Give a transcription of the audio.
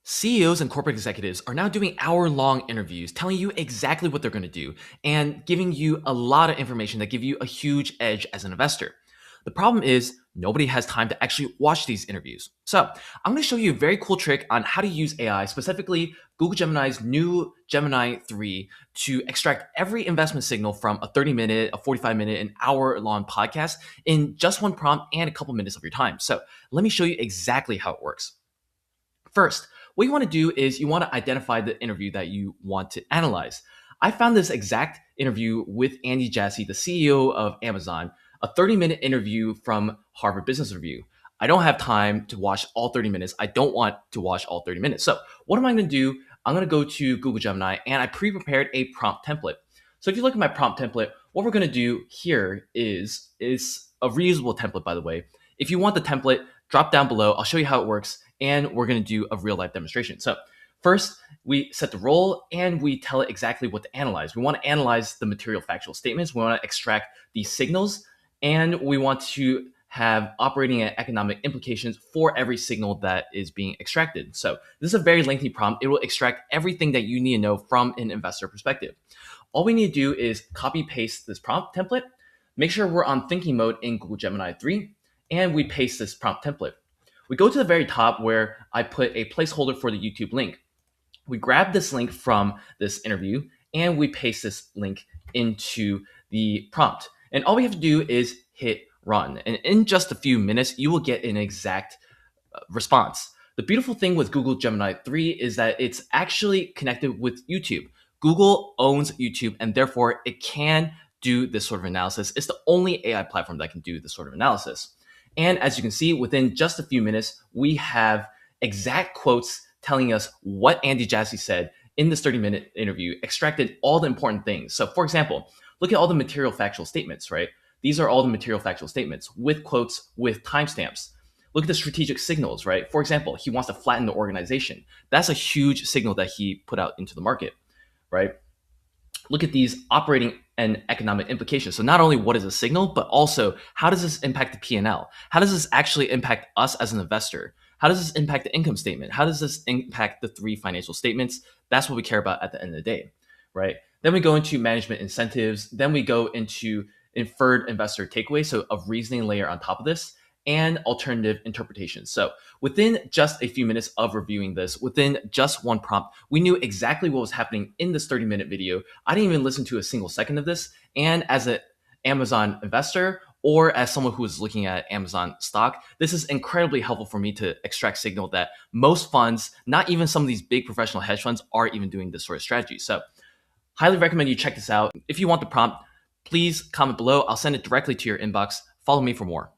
CEOs and corporate executives are now doing hour-long interviews telling you exactly what they're going to do and giving you a lot of information that give you a huge edge as an investor. The problem is nobody has time to actually watch these interviews. So I'm going to show you a very cool trick on how to use AI, specifically Google Gemini's new Gemini 3, to extract every investment signal from a 30-minute, a 45-minute, an hour-long podcast in just one prompt and a couple minutes of your time. So let me show you exactly how it works. First, what you want to do is you want to identify the interview that you want to analyze. I found this exact interview with Andy Jassy, the CEO of Amazon, a 30-minute interview from Harvard Business Review. I don't have time to watch all 30 minutes. I don't want to watch all 30 minutes. So what am I going to do? I'm going to go to Google Gemini and I pre-prepared a prompt template. So if you look at my prompt template, what we're going to do here is a reusable template, by the way. If you want the template, drop down below. I'll show you how it works. And we're going to do a real life demonstration. So first, we set the role and we tell it exactly what to analyze. We want to analyze the material factual statements. We want to extract these signals, and we want to have operating and economic implications for every signal that is being extracted. So this is a very lengthy prompt. It will extract everything that you need to know from an investor perspective. All we need to do is copy paste this prompt template, make sure we're on thinking mode in Google Gemini 3, and we paste this prompt template. We go to the very top where I put a placeholder for the YouTube link. We grab this link from this interview and we paste this link into the prompt. And all we have to do is hit run. And in just a few minutes, you will get an exact response. The beautiful thing with Google Gemini 3 is that it's actually connected with YouTube. Google owns YouTube and therefore it can do this sort of analysis. It's the only AI platform that can do this sort of analysis. And as you can see, within just a few minutes, we have exact quotes telling us what Andy Jassy said in this 30-minute interview, extracted all the important things. So for example, look at all the material factual statements, right? These are all the material factual statements with quotes, with timestamps. Look at the strategic signals, right? For example, he wants to flatten the organization. That's a huge signal that he put out into the market, right? Look at these operating and economic implications. So not only what is a signal, but also how does this impact the P&L? How does this actually impact us as an investor? How does this impact the income statement? How does this impact the three financial statements? That's what we care about at the end of the day, right? Then we go into management incentives. Then we go into inferred investor takeaway, so a reasoning layer on top of this, and alternative interpretations. So within just a few minutes of reviewing this, within just one prompt, we knew exactly what was happening in this 30-minute video. I didn't even listen to a single second of this. And as an Amazon investor, or as someone who is looking at Amazon stock, this is incredibly helpful for me to extract signal that most funds, not even some of these big professional hedge funds, are even doing this sort of strategy. So highly recommend you check this out. If you want the prompt, please comment below. I'll send it directly to your inbox. Follow me for more.